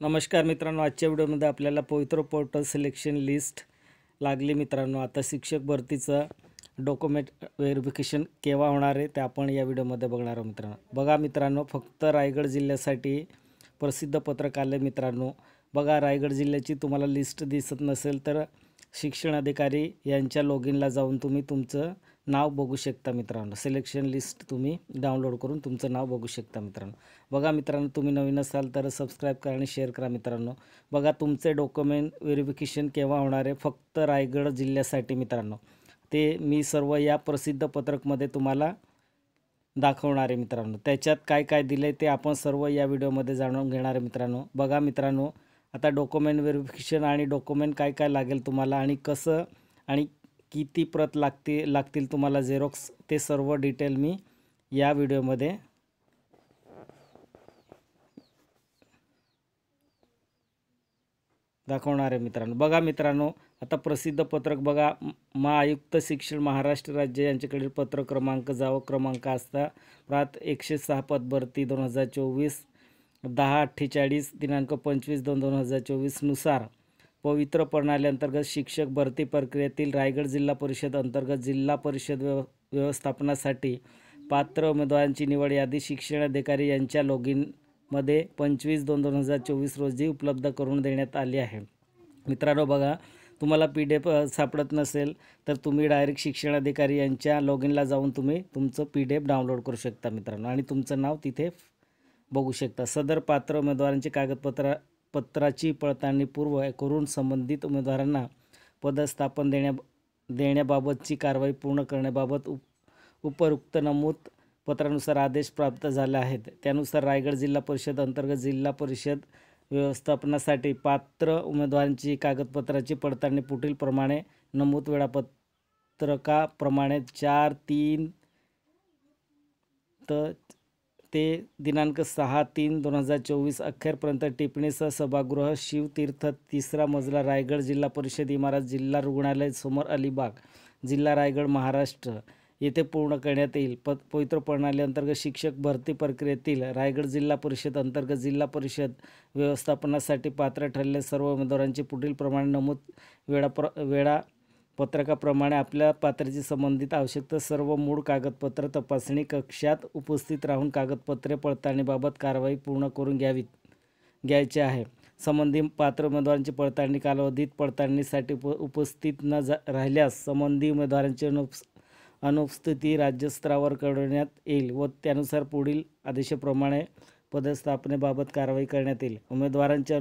नमस्कार मित्रांनो, आजच्या व्हिडिओमध्ये आपल्याला पवित्र पोर्टल सिलेक्शन लिस्ट लागली मित्रांनो। आता शिक्षक भरतीचं डॉक्युमेंट व्हेरिफिकेशन केव्हा होणार आहे ते आपण या व्हिडिओमध्ये बघणार आहोत मित्रांनो। बघा मित्रांनो, फक्त रायगड जिल्ह्यासाठी प्रसिद्ध पत्रक आले मित्रांनो। बघा, रायगड जिल्ह्याची तुम्हाला लिस्ट दिसत नसेल तर शिक्षण अधिकारी यांच्या लॉगिनला जाऊन तुम्ही तुमचं नाव बघू शकता मित्रांनो। सिलेक्शन लिस्ट तुम्ही डाउनलोड करून तुमचं नाव बघू शकता मित्रांनो। बघा मित्रांनो, तुम्ही नवीन असाल तर सबस्क्राईब करा आणि शेअर करा मित्रांनो। बघा, तुमचे डॉक्युमेंट व्हेरिफिकेशन केव्हा होणार आहे फक्त रायगड जिल्ह्यासाठी मित्रांनो, ते मी सर्व या प्रसिद्ध पत्रकमध्ये तुम्हाला दाखवणार आहे मित्रांनो। त्याच्यात काय काय दिलं आहे ते आपण सर्व या व्हिडिओमध्ये जाणून घेणार आहे मित्रांनो। बघा मित्रांनो, आता डॉक्युमेंट व्हेरिफिकेशन आणि डॉक्युमेंट काय काय लागेल तुम्हाला आणि कसं आणि किती प्रत लागतील तुम्हाला झेरॉक्स, ते सर्व डिटेल मी या व्हिडिओमध्ये दाखवणार आहे मित्रांनो। बघा मित्रांनो, आता प्रसिद्ध पत्रक बघा, महाआयुक्त शिक्षण महाराष्ट्र राज्य यांच्याकडील पत्र क्रमांक जावं क्रमांक असता प्रात 106 पद भरती 2024 10/48 दिनांक 25/2/2024 नुसार पवित्र प्रणाली अंतर्गत शिक्षक भरती प्रक्रियेतील रायगड जिल्हा परिषद अंतर्गत जिल्हा परिषद व्यवस्थापनासाठी पात्र उमेदवारांची निवड यादी शिक्षण अधिकारी यांच्या लॉगिनमध्ये 25/2/2024 रोजी उपलब्ध करून देण्यात आली आहे मित्रांनो। बघा, तुम्हाला PDF सापडत नसेल तर तुम्ही डायरेक्ट शिक्षण अधिकारी यांच्या लॉगिनला जाऊन तुम्ही तुमचं PDF डाउनलोड करू शकता मित्रांनो आणि तुमचं नाव तिथे बघू शकता। सदर पात्र उमेदवारांची कागदपत्राची पडताळणी पूर्व करून संबंधित उमेदवारांना पदस्थापन देण्याबाबतची कारवाई पूर्ण करण्याबाबत उपरोक्त नमूद पत्रानुसार आदेश प्राप्त झाले आहेत। त्यानुसार रायगड जिल्हा परिषद अंतर्गत जिल्हा परिषद व्यवस्थापनासाठी पात्र उमेदवारांची कागदपत्राची पडताळणी पुढील प्रमाणे नमूद वेळापत्रकाप्रमाणे 4/3 ते दिनांक 6/3/2024 अखेरपर्यंत टिप्पणीसह सभागृह शिवतीर्थ 3रा मजला रायगड जिल्हा परिषद इमारत जिल्हा रुग्णालय समोर अलिबाग जिल्हा रायगड महाराष्ट्र येथे पूर्ण करण्यात येईल। पवित्र प्रणाली अंतर्गत शिक्षक भरती प्रक्रियेतील रायगड जिल्हा परिषद अंतर्गत जिल्हा परिषद व्यवस्थापनासाठी पात्र ठरलेल्या सर्व उमेदवारांची पुढील प्रमाणे नमूद वेळापत्रकाप्रमाणे आपल्या पात्रतेशी संबंधित आवश्यक सर्व मूळ कागदपत्र तपासणी कक्षात उपस्थित राहून कागदपत्रे पडताळणीबाबत कारवाई पूर्ण करून घ्यायचे आहे। संबंधित पात्र उमेदवारांची पडताळणी कालावधीत पडताळणीसाठी उपस्थित न राहिल्यास संबंधित उमेदवारांची अनुपस्थिती राज्यस्तरावर कळवण्यात येईल व त्यानुसार पुढील आदेशाप्रमाणे पदस्थापनेबाबत कारवाई करण्यात येईल। उमेदवारांच्या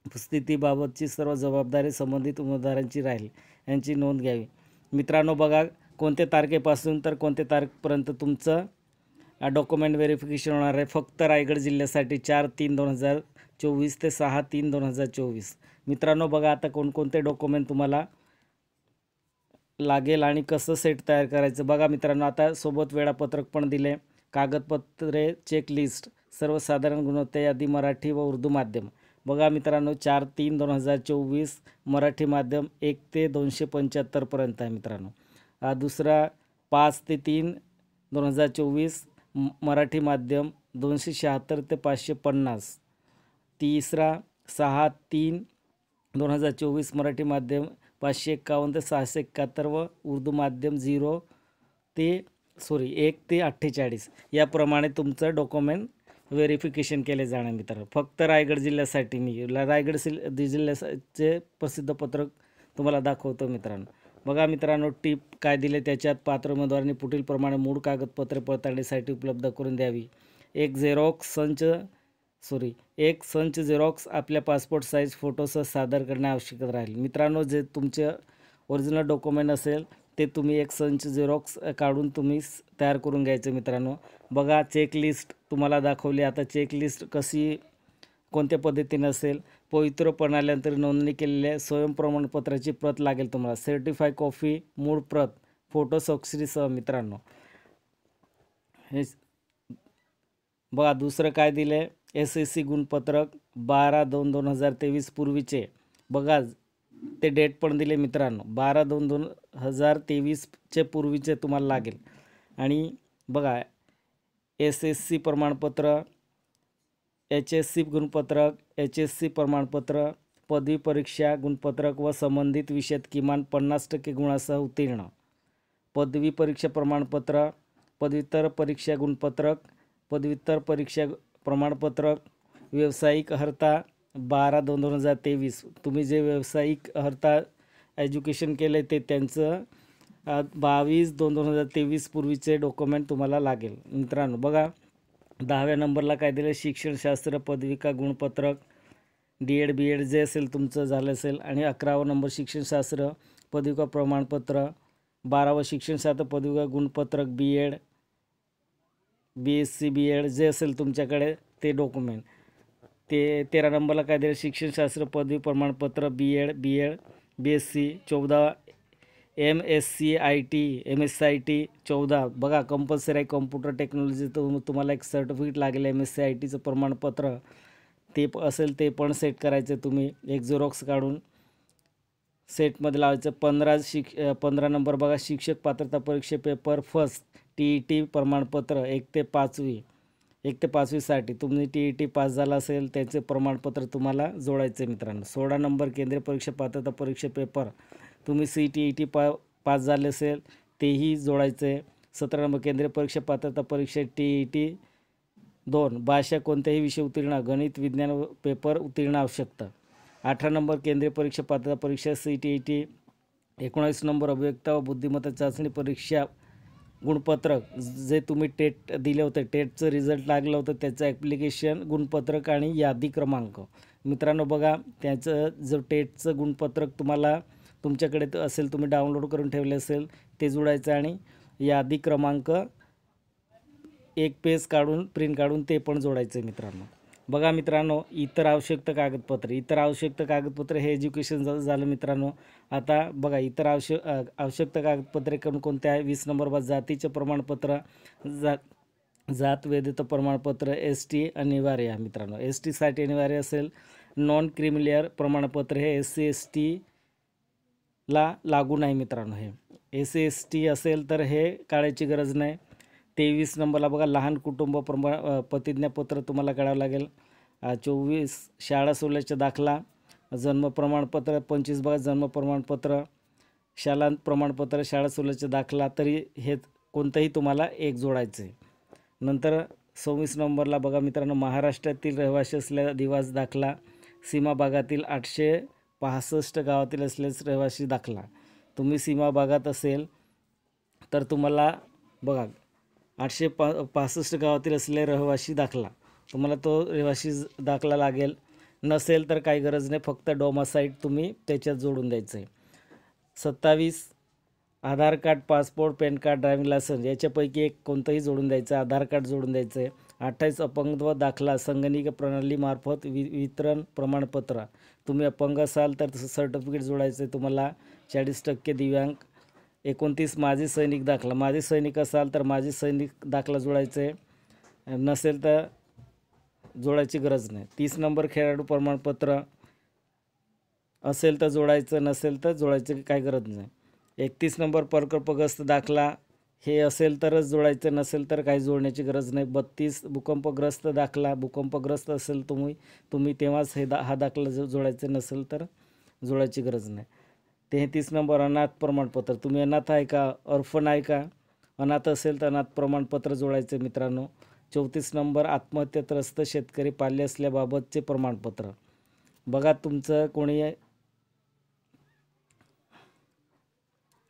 उपस्थितीबाबतची सर्व जबाबदारी संबंधित उमेदवारांची राहील यांची नोंद घ्यावी मित्रांनो। बघा, कोणत्या तारखेपासून तर कोणत्या तारखेपर्यंत तुमचं डॉक्युमेंट व्हेरिफिकेशन होणार आहे फक्त रायगड जिल्ह्यासाठी 4/3/2024 ते 6/3/2024 मित्रांनो। बघा, आता कोणकोणते डॉक्युमेंट तुम्हाला लागेल आणि कसं सेट तयार करायचं बघा मित्रांनो। आता सोबत वेळापत्रक पण दिले, कागदपत्रे चेकलिस्ट, सर्वसाधारण गुणवत्ता यादी मराठी व उर्दू माध्यम। बघा मित्रांनो, 4/3/2024 मराठी माध्यम 1 ते 275 पर्यंत आहे मित्रांनो। दुसरा 5 ते 3/2024 मराठी माध्यम 276 ते 550। तिसरा 6/3/2024 मराठी माध्यम 551 ते 671 व उर्दू माध्यम 1 ते 48 याप्रमाणे तुमचं डॉक्युमेंट व्हेरिफिकेशन केले जाणार मित्रांनो। फक्त रायगड जिल्ह्यासाठी मी रायगड जिल्ह्याचे प्रसिद्ध पत्रक तुम्हाला दाखवतो मित्रांनो। बघा मित्रांनो, टिप काय दिले त्याच्यात पात्र उमेदवारांनी पुढील प्रमाणे मूळ कागदपत्रे पडताळणीसाठी उपलब्ध करून द्यावी। एक संच झेरॉक्स आपल्या पासपोर्ट साईज फोटोसह सादर करणे आवश्यक राहील मित्रांनो। जे तुमचे ओरिजिनल डॉक्युमेंट असेल ते तुम्ही एक संच झेरॉक्स काढून तुम्ही तयार करून घ्यायचं मित्रांनो। बघा, चेकलिस्ट तुम्हाला दाखवली। आता चेकलिस्ट कशी कोणत्या पद्धतीने असेल, पवित्र प्रणालीअंतर्गत नोंदणी केलेल्या स्वयंप्रमाणपत्राची प्रत लागेल तुम्हाला, सर्टिफाय कॉपी मूळ प्रत फोटो स्वाक्षरीसह मित्रांनो। हे बघा, दुसरं काय दिलं, SSC गुणपत्रक 12/2/2023 पूर्वीचे। बघा, ते डेट पण दिले मित्रांनो, 12/2/2023 चे पूर्वीचे तुम्हाला लागेल। आणि बघा, SSC प्रमाणपत्र HSC गुणपत्रक, HSC प्रमाणपत्र, पदवी परीक्षा गुणपत्रक व संबंधित विषयात किमान 50% गुणासह उत्तीर्ण, पदवी परीक्षा प्रमाणपत्र, पदव्युत्तर परीक्षा गुणपत्रक, पदव्युत्तर परीक्षा प्रमाणपत्रक, व्यावसायिक अर्हता 12/2/2023. तुम्ही जे व्यावसायिक अर्हता एज्युकेशन केलं ते त्यांचं 22/2/2023 पूर्वीचे डॉक्युमेंट तुम्हाला लागेल. मित्रांनो बघा, 10व्या नंबरला काय दिलं, शिक्षणशास्त्र पदविका गुणपत्रक, DED BED जे असेल तुमचं झालं असेल. आणि 11वा नंबर शिक्षणशास्त्र पदविका प्रमाणपत्र, 12वा शिक्षणशास्त्र पदविका गुणपत्रक BEd BSc BEd जे असेल तुमच्याकडे ते डॉक्युमेंट. ते 13 नंबरला काय दिलं, शिक्षणशास्त्र पदवी प्रमाणपत्र BEd BEd BSc. 14 MSc IT MSc IT 14. बघा, कंपल्सरी आहे कम्प्युटर टेक्नॉलॉजी, तुम्हाला एक सर्टिफिकेट लागेल MSc ITचं प्रमाणपत्र, ते असेल ते पण सेट करायचं तुम्ही, एक झेरॉक्स काढून सेटमध्ये लावायचं. 15 नंबर बघा, शिक्षक पात्रता परीक्षा पेपर फर्स्ट TET प्रमाणपत्र 1 ते 5वीसाठी तुम्ही TET पास झाला असेल त्याचे प्रमाणपत्र तुम्हाला जोडायचे मित्रांनो. 16 नंबर केंद्रीय परीक्षा पात्रता परीक्षा पेपर तुम्ही CTET पास झाले असेल तेही जोडायचे. 17 नंबर केंद्रीय परीक्षा पात्रता परीक्षा TET 2 भाषा कोणत्याही विषय उत्तीर्ण, गणित विज्ञान पेपर उत्तीर्ण आवश्यकता. 18 नंबर केंद्रीय परीक्षा पात्रता परीक्षा CTET. 19 नंबर अभिव्यक्ता व बुद्धिमत्ता चाचणी परीक्षा गुणपत्रक, जे तुम्ही टेट दिले होते, टेटचं रिझल्ट लागलं होतं त्याचं ॲप्लिकेशन गुणपत्रक आणि यादी क्रमांक. मित्रांनो बघा, त्याचं जो टेटचं गुणपत्रक तुम्हाला तुमच्याकडे असेल, तुम्ही डाउनलोड करून ठेवले असेल ते जोडायचं. आणि यादी क्रमांक एक पेज काढून प्रिंट काढून ते पण जोडायचं मित्रांनो. बघा मित्रांनो, इतर आवश्यक कागदपत्रे हे एज्युकेशन झालं मित्रांनो. आता बघा, इतर आवश्यक कागदपत्रे कोणते आहे. 20 नंबर जातीचे प्रमाणपत्र, जात वैधता प्रमाणपत्र ST अनिवार्य आहे मित्रांनो. STसाठी अनिवार्य असेल. नॉन क्रिमिलियर प्रमाणपत्र हे SC ST ला लागू नाही मित्रांनो. हे SC ST असेल तर हे काढायची गरज नाही. 23 नंबरला बघा, लहान कुटुंब प्रतिज्ञापत्र तुम्हाला काढावं लागेल. 24 शाळा सोडल्याचा दाखला, जन्म प्रमाणपत्र. 25 बघा, जन्म प्रमाणपत्र, शाळा प्रमाणपत्र, शाळा सोडल्याचा दाखला, तरी हे कोणतंही तुम्हाला एक जोडायचं आहे. नंतर 26 नंबरला बघा मित्रांनो, महाराष्ट्रातील रहिवासी असलेला निवास दाखला, सीमा भागातील 865 गावातील असलेला रहिवासी दाखला. तुम्ही सीमा भागात असेल तर तुम्हाला बघा 865 गावातील असलेले रहिवासी दाखला, तुम्हाला तो रहिवासी दाखला लागेल. नसेल तर काही गरज नाही, फक्त डोमासाईट तुम्ही त्याच्यात जोडून द्यायचं आहे. 27 Aadhaar card, passport, PAN card, driving licence याच्यापैकी एक कोणतंही जोडून द्यायचं, आधार कार्ड जोडून द्यायचं आहे. 28 अपंगत्व दाखला, संगणकीय प्रणालीमार्फत वितरण प्रमाणपत्र, तुम्ही अपंग असाल तर सर्टिफिकेट जोडायचं आहे तुम्हाला. 40% दिव्यांग. 29 माजी सैनिक दाखला, माजी सैनिक असाल तर माजी सैनिक दाखला जोडायचं आहे, नसेल तर जोडायची गरज नाही. 30 नंबर खेळाडू प्रमाणपत्र असेल तर जोडायचं, नसेल तर जोडायची काही गरज नाही. 31 नंबर प्रकल्पग्रस्त दाखला, हे असेल तरच जोडायचं, नसेल तर काही जोडण्याची गरज नाही. 32 भूकंपग्रस्त दाखला, भूकंपग्रस्त असेल तुम्ही तेव्हाच हा दाखला जोडायचं, नसेल तर जोडायची गरज नाही. 33 नंबर अनाथ प्रमाणपत्र, तुम्ही अनाथ आहे का, ऑर्फन आहे का, अनाथ असेल तर अनाथ प्रमाणपत्र जोडायचे मित्रांनो. 34 नंबर आत्महत्यात्रस्त शेतकरी पाल्य असल्याबाबतचे प्रमाणपत्र. बघा, तुमचं कोणी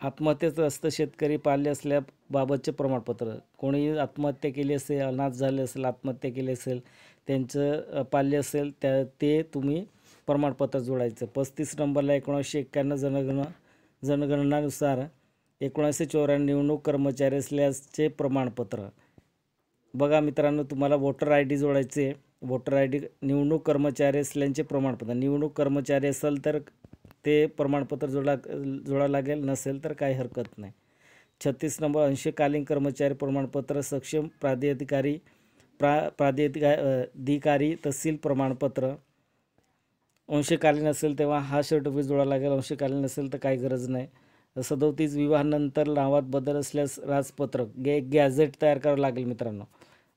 आत्महत्यात्रस्त शेतकरी पाल्य असल्याबाबतचे प्रमाणपत्र, कोणी आत्महत्या केली असेल, अनाथ झाले असेल, आत्महत्या केली असेल, त्यांचं पाल्य असेल ते तुम्ही प्रमाणपत्र जोडायचं. 35 नंबरला 1991 जनगणनानुसार 1994 निवडणूक कर्मचारी असल्याचे प्रमाणपत्र. बघा मित्रांनो, तुम्हाला वोटर ID जोडायचे. वोटर ID निवडणूक कर्मचारी असल्याचे प्रमाणपत्र, निवडणूक कर्मचारी असेल तर ते प्रमाणपत्र जोडावं लागेल, नसेल तर काही हरकत नाही. 36 नंबर अंशकालीन कर्मचारी प्रमाणपत्र, सक्षम प्राधिकारी तहसील प्रमाणपत्र. अंशकालीन असेल तेव्हा हा सर्टिफिकेट जोडावं लागेल, अंशकालीन नसेल तर काही गरज नाही. 37 विवाहानंतर नावात बदल असल्यास राजपत्रक, गॅझेट तयार करावं लागेल मित्रांनो.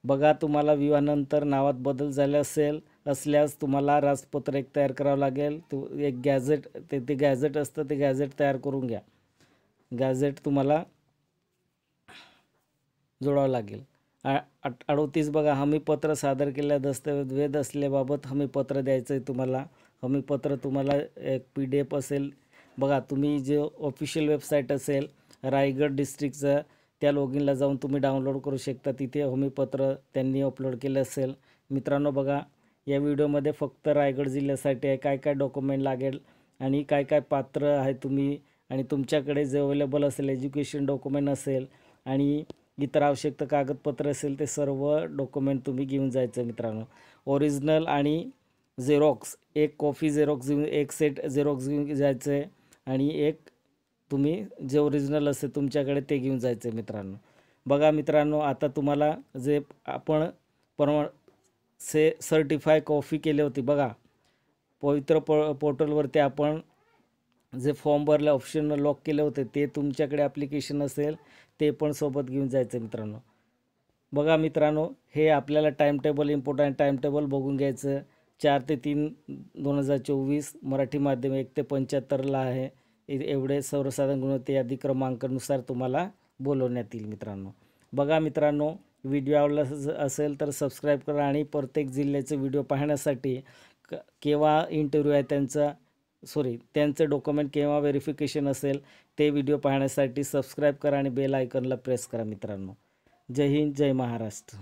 बघा, तुम्हाला विवाहानंतर नावात बदल झाले असल्यास तुम्हाला राजपत्र एक तयार करावं लागेल. एक गॅझेट ते गॅझेट असतं, ते गॅझेट तयार करून घ्या. गॅझेट तुम्हाला जोडावं लागेल. 38 बघा, हमीपत्र सादर केलेल्या दस्तऐवज असल्याबाबत हमीपत्र द्यायचं आहे तुम्हाला. हमीपत्र तुम्हाला एक PDF असेल. बघा, तुम्ही जे ऑफिशियल वेबसाईट असेल रायगड डिस्ट्रिक्टचं, त्या लॉगिनला जाऊन तुम्ही डाउनलोड करू शकता. तिथे हमीपत्र त्यांनी अपलोड केलं असेल. मित्रांनो बघा, या व्हिडिओमध्ये फक्त रायगड जिल्ह्यासाठी आहे. काय काय डॉक्युमेंट लागेल आणि काय काय पात्र आहे तुम्ही, आणि तुमच्याकडे जे अवेलेबल असेल एज्युकेशन डॉक्युमेंट असेल आणि इतर आवश्यक कागदपत्र असेल, ते सर्व डॉक्युमेंट तुम्ही घेऊन जायचं मित्रांनो. ओरिजिनल आणि झेरॉक्स, एक कॉफी झेरॉक्स घेऊन, एक सेट झेरॉक्स घेऊन जायचं आहे आणि एक तुम्ही जे ओरिजिनल असेल तुमच्याकडे ते घेऊन जायचं आहे मित्रांनो. बघा मित्रांनो, आता तुम्हाला जे आपण सर्टिफाय कॉफी केली होती बघा, पवित्र पोर्टलवरती आपण जे फॉर्म भरले, ऑप्शन लॉक केले होते, ते तुमच्याकडे ॲप्लिकेशन असेल ते पण सोबत घेऊन जायचं मित्रांनो. बघा मित्रांनो, हे आपल्याला time table important time table बघून घ्यायचं. 4 ते 3 2024 मराठी माध्यम 1 ते 75ला आहे. एवढे सर्वसाधारण गुणवत्ता यादी क्रमांकानुसार तुम्हाला बोलवण्यात येईल मित्रांनो. बघा मित्रांनो, व्हिडिओ आवडला असेल तर सबस्क्राईब करा आणि प्रत्येक जिल्ह्याचे व्हिडिओ पाहण्यासाठी केव्हा इंटरव्ह्यू आहे त्यांचं डॉक्युमेंट केव्हा व्हेरिफिकेशन असेल ते व्हिडिओ पाहण्यासाठी सबस्क्राईब करा आणि बेल आयकॉनला प्रेस करा मित्रांनो. जय हिंद, जय महाराष्ट्र.